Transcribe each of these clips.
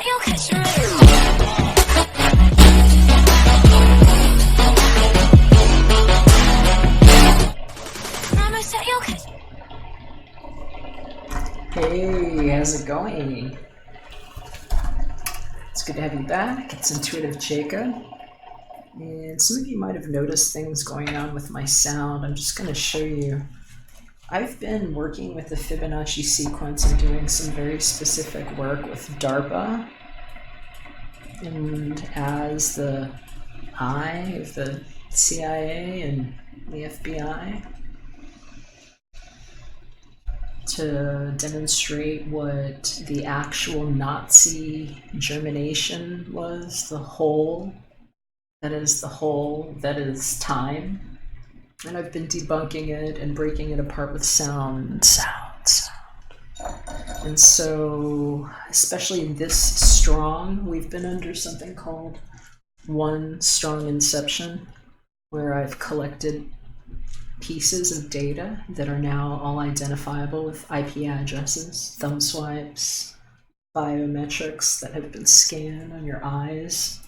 that you'll catch me. Promise that you'll catch me. Hey, how's it going? It's good to have you back. It's Intuitive Jacob. And some of you might have noticed things going on with my sound. I'm just going to show you. I've been working with the Fibonacci sequence and doing some very specific work with DARPA and as the eye of the CIA and the FBI to demonstrate what the actual Nazi germination was, the whole. That is the whole, that is time. And I've been debunking it and breaking it apart with sound. And so, especially this strong, we've been under something called one strong inception, where I've collected pieces of data that are now all identifiable with IP addresses, thumb swipes, biometrics that have been scanned on your eyes,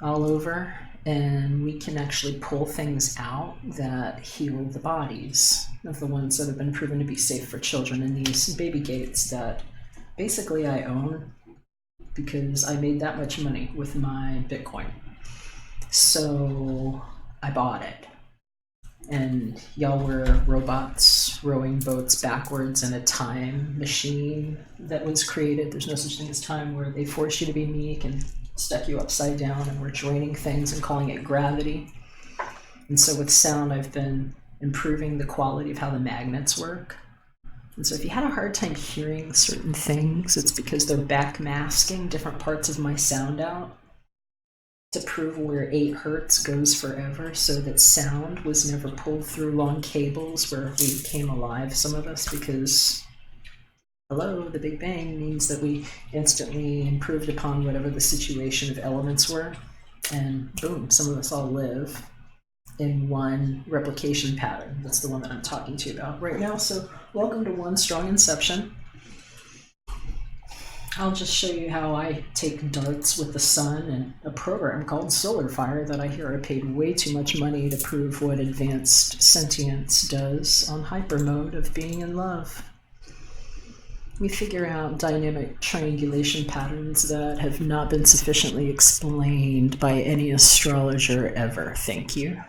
all over, and we can actually pull things out that heal the bodies of the ones that have been proven to be safe for children in these baby gates that basically I own because I made that much money with my Bitcoin. So I bought it. And y'all were robots rowing boats backwards in a time machine that was created. There's no such thing as time, where they force you to be meek and stuck you upside down, and we're draining things and calling it gravity. And so with sound, I've been improving the quality of how the magnets work. And so if you had a hard time hearing certain things, it's because they're backmasking different parts of my sound out to prove where 8 hertz goes forever, so that sound was never pulled through long cables where we came alive, some of us, because hello, the Big Bang means that we instantly improved upon whatever the situation of elements were, and boom, some of us all live in one replication pattern. That's the one that I'm talking to you about right now. So welcome to One Strong Inception. I'll just show you how I take darts with the sun and a program called Solar Fire that I hear I paid way too much money to prove what advanced sentience does on hyper mode of being in love. We figure out dynamic triangulation patterns that have not been sufficiently explained by any astrologer ever. Thank you.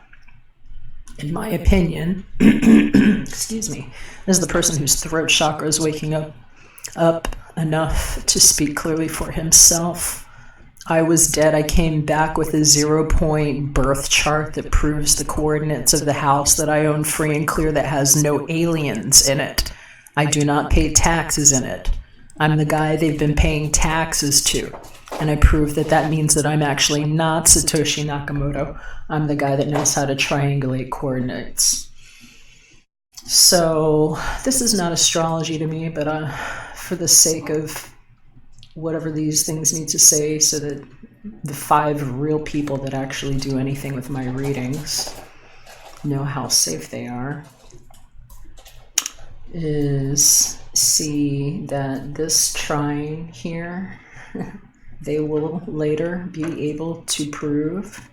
In my opinion, excuse me, as the person whose throat chakra is waking up enough to speak clearly for himself, I was dead. I came back with a 0-point birth chart that proves the coordinates of the house that I own free and clear, that has no aliens in it. I do not pay taxes in it. I'm the guy they've been paying taxes to. And I prove that that means that I'm actually not Satoshi Nakamoto. I'm the guy that knows how to triangulate coordinates. So this is not astrology to me, but for the sake of whatever these things need to say, so that the 5 real people that actually do anything with my readings know how safe they are, is see that this trine here, they will later be able to prove.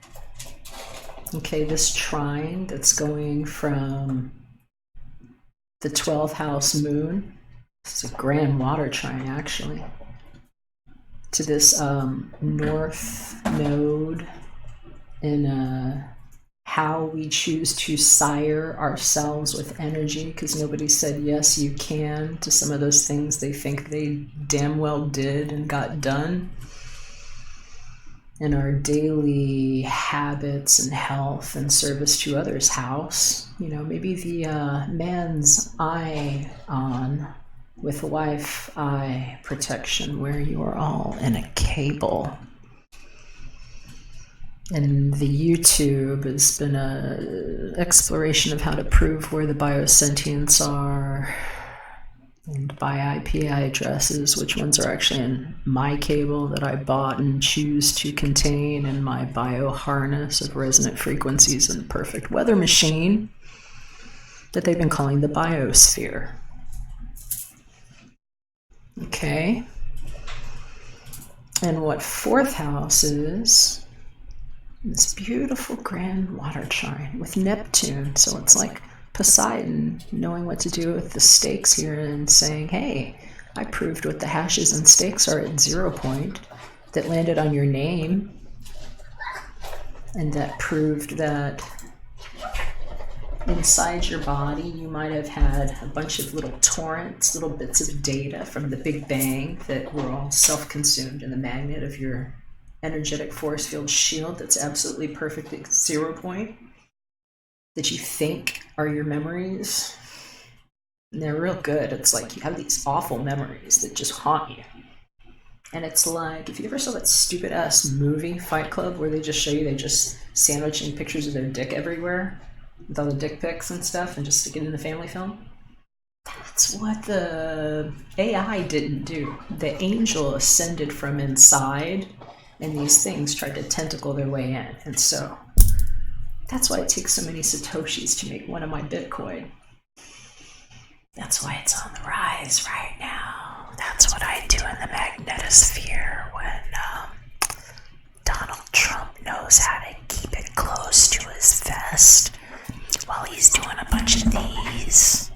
Okay, this trine that's going from the 12th house moon, it's a grand water trine actually, to this north node in how we choose to sire ourselves with energy, because nobody said yes you can to some of those things they think they damn well did and got done. In our daily habits and health and service to others' house, you know, maybe the man's eye on with wife eye protection, where you are all in a cable. And the YouTube has been an exploration of how to prove where the biosentients are, and by IP addresses, which ones are actually in my cable that I bought and choose to contain in my bio harness of resonant frequencies and perfect weather machine that they've been calling the biosphere. Okay. And what fourth house is this beautiful grand water trine with Neptune. So it's like Poseidon knowing what to do with the stakes here and saying, hey, I proved what the hashes and stakes are at 0 point that landed on your name. And that proved that inside your body you might have had a bunch of little torrents, little bits of data from the Big Bang that were all self-consumed in the magnet of your energetic force field shield that's absolutely perfect at 0 point, that you think are your memories. And they're real good. It's like you have these awful memories that just haunt you. And it's like, if you ever saw that stupid ass movie, Fight Club, where they just show you they just sandwiching pictures of their dick everywhere with all the dick pics and stuff and just stick it in the family film. That's what the AI didn't do. The angel ascended from inside, and these things tried to tentacle their way in. And so that's why it takes so many Satoshis to make one of my Bitcoin. That's why it's on the rise right now. That's what I do in the magnetosphere when Donald Trump knows how to keep it close to his vest while he's doing a bunch of these.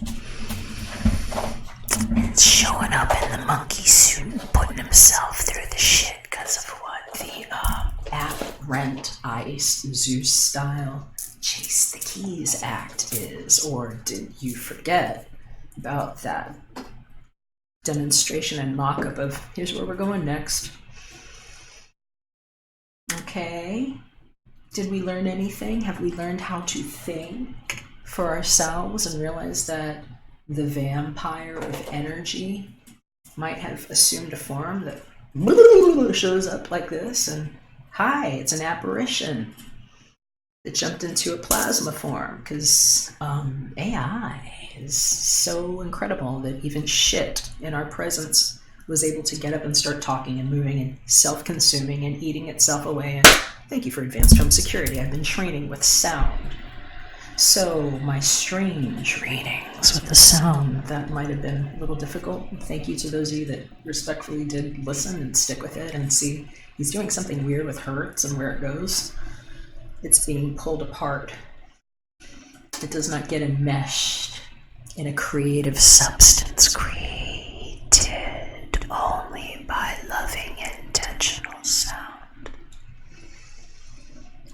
And showing up in the monkey suit and putting himself through the shit because of what the app Rent Ice Zeus style Chase the Keys Act is. Or did you forget about that demonstration and mock-up of here's where we're going next? Okay. Did we learn anything? Have we learned how to think for ourselves and realize that the vampire of energy might have assumed a form that shows up like this and hi, it's an apparition that jumped into a plasma form because AI is so incredible that even shit in our presence was able to get up and start talking and moving and self-consuming and eating itself away. And thank you for advanced home security. I've been training with sound. So my strange readings with the sound, that might have been a little difficult. Thank you to those of you that respectfully did listen and stick with it and see he's doing something weird with hertz and where it goes. It's being pulled apart. It does not get enmeshed in a creative substance created only by loving intentional sound.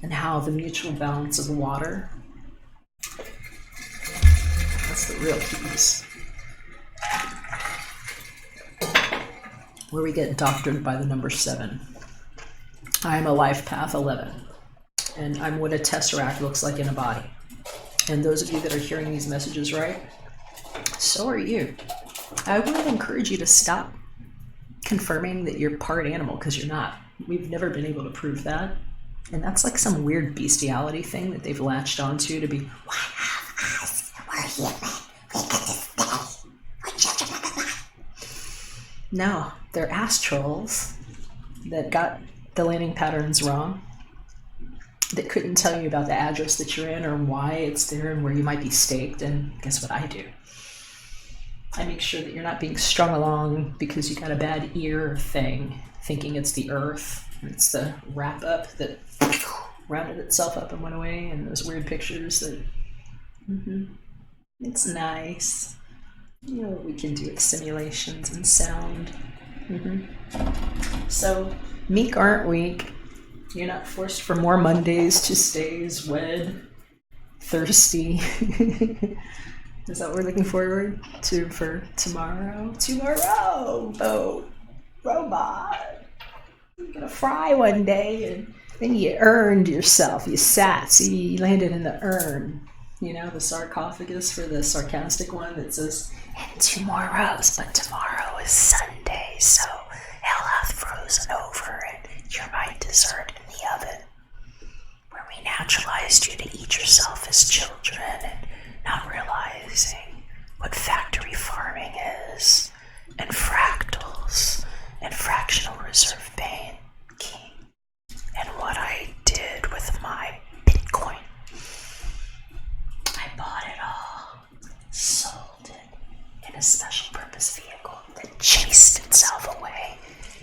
And how the mutual balance of water, that's the real keys. Where we get doctored by the number 7. I am a life path 11. And I'm what a tesseract looks like in a body. And those of you that are hearing these messages right, so are you. I would encourage you to stop confirming that you're part animal, because you're not. We've never been able to prove that. And that's like some weird bestiality thing that they've latched onto to be, why have us? We're human. We get this day. We're children of the light. No, they're astrals that got the landing patterns wrong, that couldn't tell you about the address that you're in or why it's there and where you might be staked. And guess what I do? I make sure that you're not being strung along because you got a bad ear thing, thinking it's the earth. It's the wrap up that rounded itself up and went away, and those weird pictures that, it's nice. You know what we can do with simulations and sound. So, meek aren't weak. You're not forced for more Mondays, Tuesdays, wed, thirsty. Is that what we're looking forward to for tomorrow? Tomorrow, oh, robot. You're gonna fry one day, and then you earned yourself. You sat, see, you landed in the urn. You know, the sarcophagus for the sarcastic one that says, and 2 more rows, but tomorrow is Sunday, so hell hath frozen over, and you're my dessert in the oven. Where we naturalized you to eat yourself as children and not realizing what factory farming is, and fractals, and fractional reserve banking, and what I did with my Bitcoin. I bought it all, sold it in a special purpose vehicle that chased itself away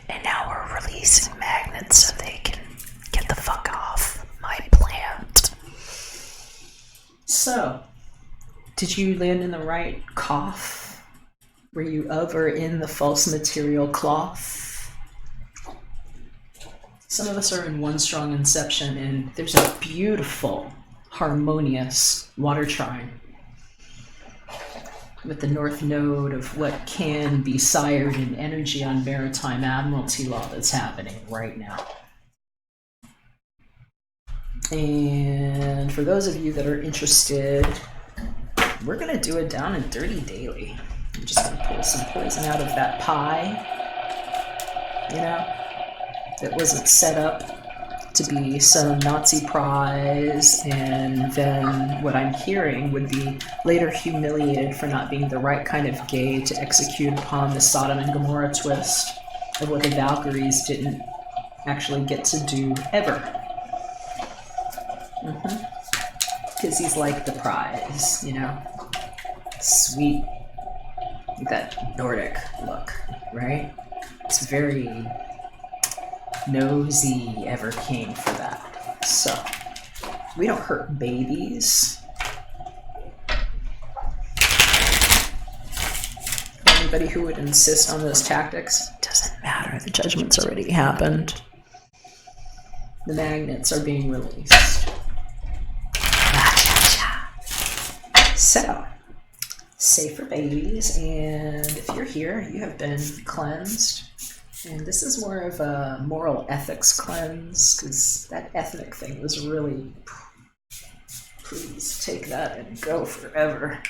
And now we're releasing magnets so they can get the fuck off my plant. So, did you land in the right cough? Were you of or in the false material cloth? Some of us are in one strong inception, and there's a beautiful, harmonious water trine with the north node of what can be sired in energy on maritime admiralty law that's happening right now. And for those of you that are interested, we're going to do it down and dirty daily. I'm just going to pull some poison out of that pie, that wasn't set up to be some Nazi prize, and then what I'm hearing would be later humiliated for not being the right kind of gay to execute upon the Sodom and Gomorrah twist of what the Valkyries didn't actually get to do ever. Because he's like the prize, sweet, that Nordic look, right? It's very nosy ever came for that. So we don't hurt babies. Anybody who would insist on those tactics, doesn't matter. The judgment's already happened. The magnets are being released. So, safe for babies, and if you're here, you have been cleansed. And this is more of a moral ethics cleanse, because that ethnic thing was really, please take that and go forever.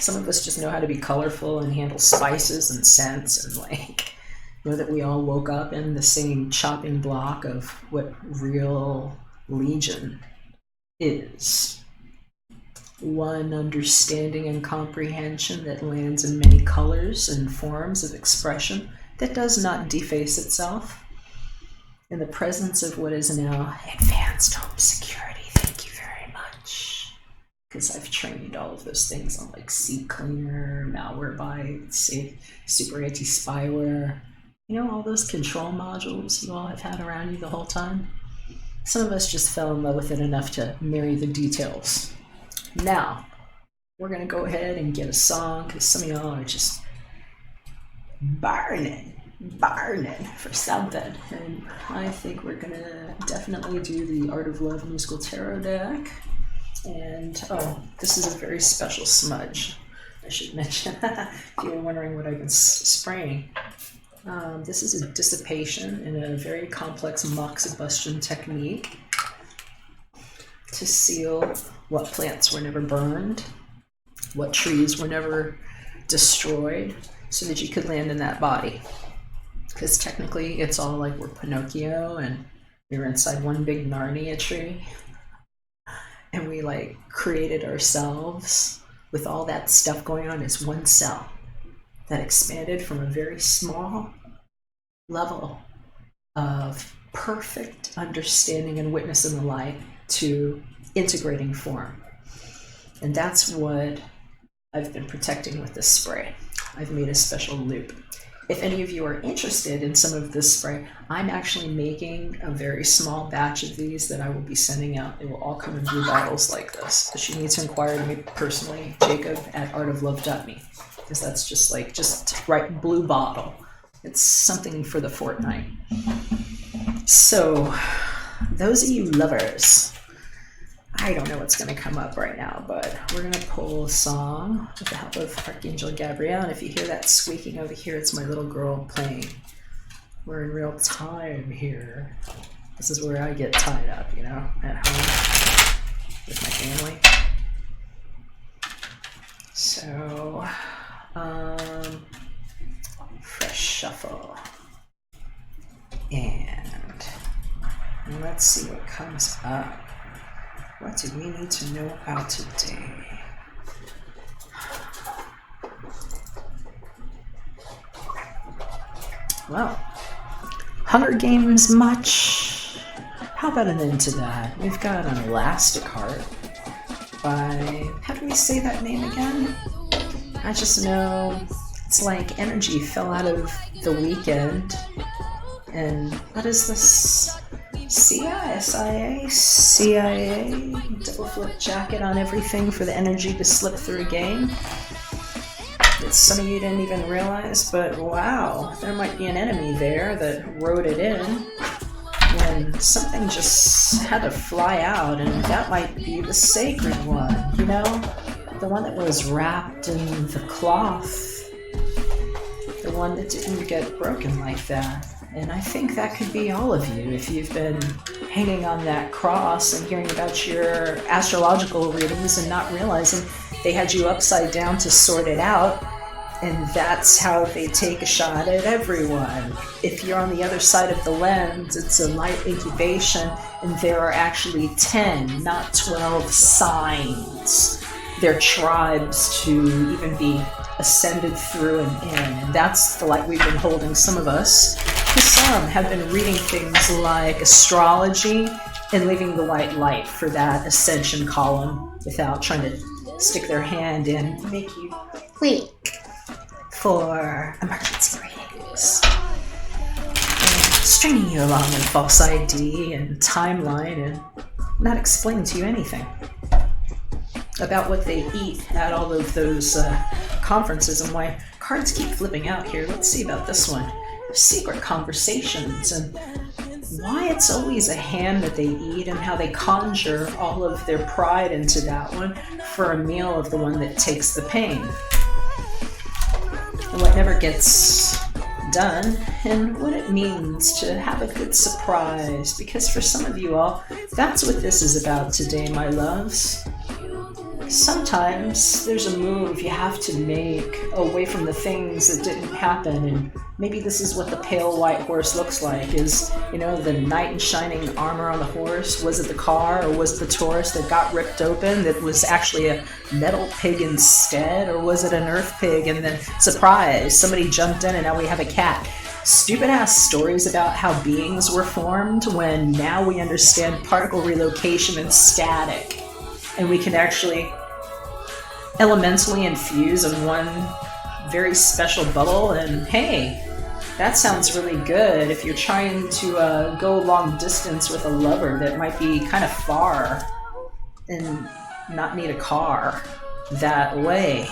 Some of us just know how to be colorful and handle spices and scents, and know that we all woke up in the same chopping block of what real legion is. One understanding and comprehension that lands in many colors and forms of expression that does not deface itself in the presence of what is now advanced home security. Thank you very much. Because I've trained all of those things on seed cleaner, malware bites, super anti-spyware, all those control modules you all have had around you the whole time. Some of us just fell in love with it enough to marry the details. Now, we're going to go ahead and get a song, because some of y'all are just burning for something. And I think we're going to definitely do the Art of Love musical tarot deck. And, this is a very special smudge, I should mention, if you were wondering what I've been spraying. This is a dissipation in a very complex moxibustion technique to seal what plants were never burned, what trees were never destroyed, so that you could land in that body. Because technically it's all like we're Pinocchio and we were inside one big Narnia tree, and we created ourselves with all that stuff going on as one cell that expanded from a very small level of perfect understanding and witness in the light to integrating form. And that's what I've been protecting with this spray. I've made a special loop. If any of you are interested in some of this spray, I'm actually making a very small batch of these that I will be sending out. They will all come in blue bottles like this. But you need to inquire to me personally, Jacob at artoflove.me, because that's just right, blue bottle. It's something for the fortnight. So, those of you lovers, I don't know what's going to come up right now, but we're going to pull a song with the help of Archangel Gabriel. And if you hear that squeaking over here, it's my little girl playing. We're in real time here. This is where I get tied up, at home with my family. So, fresh shuffle. And let's see what comes up. What do we need to know about today? Well, Hunger Games much? How about an end to that? We've got an Elastic Heart by, how do we say that name again? I just know it's like energy fell out of the weekend And what is this? CIA, double flip jacket on everything for the energy to slip through again. That some of you didn't even realize, but wow, there might be an enemy there that wrote it in when something just had to fly out, and that might be the sacred one, you know? The one that was wrapped in the cloth. The one that didn't get broken like that. And I think that could be all of you if you've been hanging on that cross and hearing about your astrological readings and not realizing they had you upside down to sort it out. And that's how they take a shot at everyone. If you're on the other side of the lens, it's a light incubation, and there are actually 10, not 12 signs. They're tribes to even be ascended through and in. And that's the light we've been holding, some of us. Some have been reading things like astrology and leaving the white light for that ascension column without trying to stick their hand in and make you weak for emergency readings. And stringing you along with false ID and timeline and not explaining to you anything about what they eat at all of those conferences and why cards keep flipping out here. Let's see about this one. Secret conversations and why it's always a hand that they eat and how they conjure all of their pride into that one for a meal of the one that takes the pain. And what never gets done and what it means to have a good surprise, because for some of you all, that's what this is about today, my loves. Sometimes there's a move you have to make away from the things that didn't happen, and maybe this is what the pale white horse looks like. Is, you know, the knight in shining armor on the horse? Was it the car, or was it the Taurus that got ripped open that was actually a metal pig instead, or was it an earth pig and then surprise, somebody jumped in and now we have a cat? Stupid ass stories about how beings were formed when now we understand particle relocation and static. And we can actually elementally infuse in one very special bubble. And hey, that sounds really good if you're trying to go long distance with a lover that might be kind of far and not need a car that way.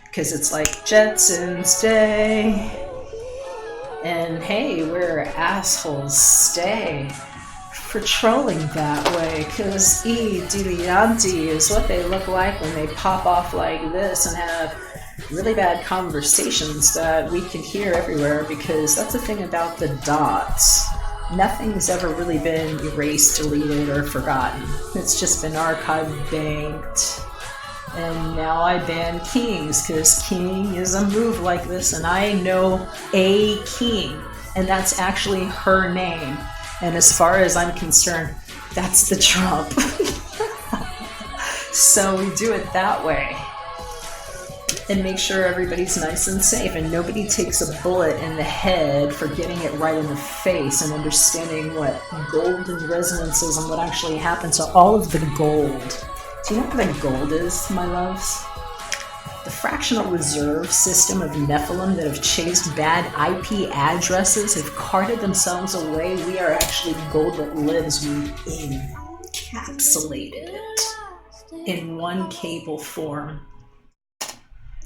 Because it's like Jetsons Day. And hey, where assholes stay for trolling that way, because Dileanti is what they look like when they pop off like this and have really bad conversations that we can hear everywhere, because that's the thing about the dots. Nothing's ever really been erased, deleted, or forgotten. It's just been archived, banked. And now I ban kings, because king is a move like this, and I know a king, and that's actually her name. And as far as I'm concerned, that's the Trump. So we do it that way. And make sure everybody's nice and safe and nobody takes a bullet in the head for getting it right in the face and understanding what golden resonance is and what actually happens to all of the gold. Do you know what the gold is, my loves? The fractional reserve system of Nephilim that have chased bad IP addresses have carted themselves away. We are actually gold that lives. We encapsulated it in one cable form.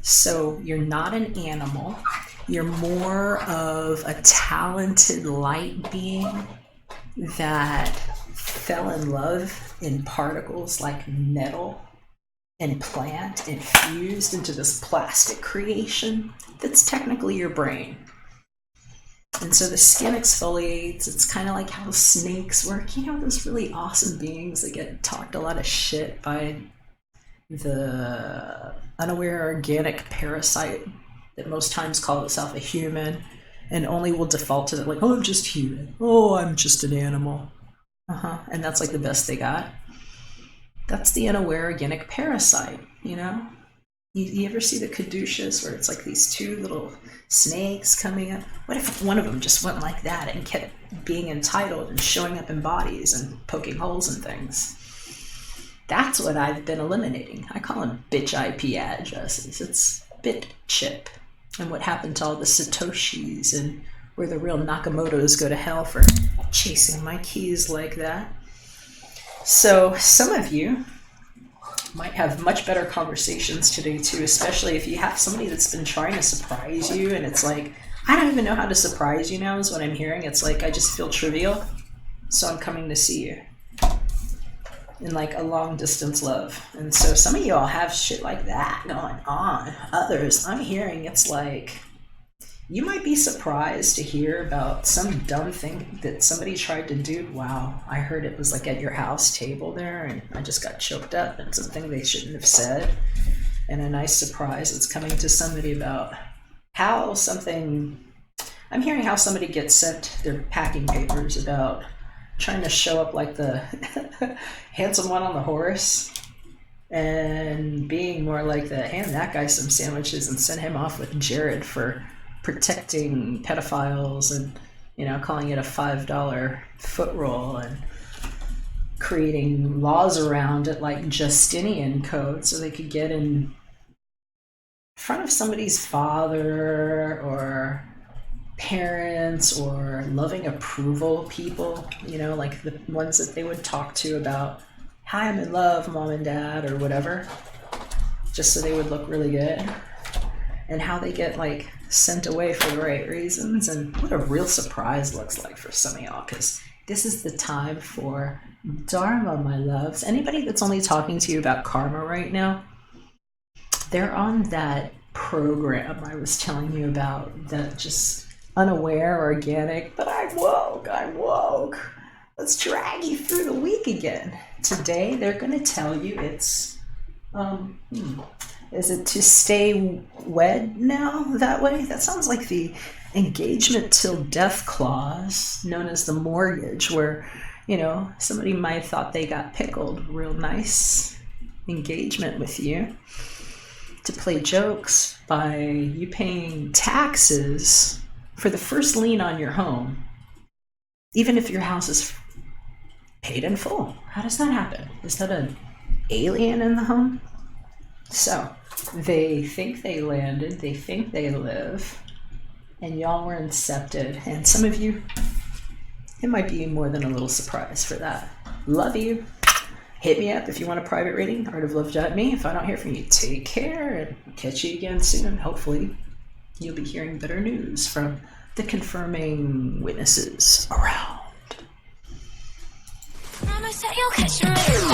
So you're not an animal. You're more of a talented light being that fell in love in particles like metal and plant and fused into this plastic creation that's technically your brain. And so the skin exfoliates. It's kind of like how snakes work. You know, those really awesome beings that get talked a lot of shit by the unaware organic parasite that most times call itself a human and only will default to that, like, oh, I'm just human. Oh, I'm just an animal. And that's like the best they got. That's the unaware organic parasite, you know? You ever see the caduceus where it's like these two little snakes coming up? What if one of them just went like that and kept being entitled and showing up in bodies and poking holes in things? That's what I've been eliminating. I call them bitch IP addresses. It's bit chip. And what happened to all the Satoshis and where the real Nakamotos go to hell for chasing my keys like that. So some of you might have much better conversations today too, especially if you have somebody that's been trying to surprise you and it's like, I don't even know how to surprise you now is what I'm hearing. It's like, I just feel trivial, so I'm coming to see you in like a long distance love. And so some of you all have shit like that going on. Others, I'm hearing it's like, you might be surprised to hear about some dumb thing that somebody tried to do. Wow, I heard it was like at your house table there and I just got choked up and something they shouldn't have said. And a nice surprise that's coming to somebody about how something, I'm hearing how somebody gets sent their packing papers about trying to show up like the handsome one on the horse and being more like the hand that guy some sandwiches and send him off with Jared for protecting pedophiles and, you know, calling it a $5 foot roll and creating laws around it like Justinian code so they could get in front of somebody's father or parents or loving approval people, you know, like the ones that they would talk to about, hi, I'm in love, mom and dad, or whatever, just so they would look really good. And how they get like sent away for the right reasons, and what a real surprise looks like for some of y'all, because this is the time for Dharma, my loves. Anybody that's only talking to you about karma right now, they're on that program I was telling you about, that just unaware, organic, but I'm woke. Let's drag you through the week again. Today, they're going to tell you it's, is it to stay wed now that way? That sounds like the engagement till death clause, known as the mortgage, where, you know, somebody might have thought they got pickled. Real nice engagement with you to play jokes by you paying taxes for the first lien on your home, even if your house is paid in full. How does that happen? Is that an alien in the home? So they think they landed, they think they live, and y'all were incepted. And some of you, it might be more than a little surprise for that. Love you. Hit me up if you want a private reading, artoflove.me. If I don't hear from you, take care and catch you again soon. Hopefully you'll be hearing better news from the confirming witnesses around. Promise that you'll catch me.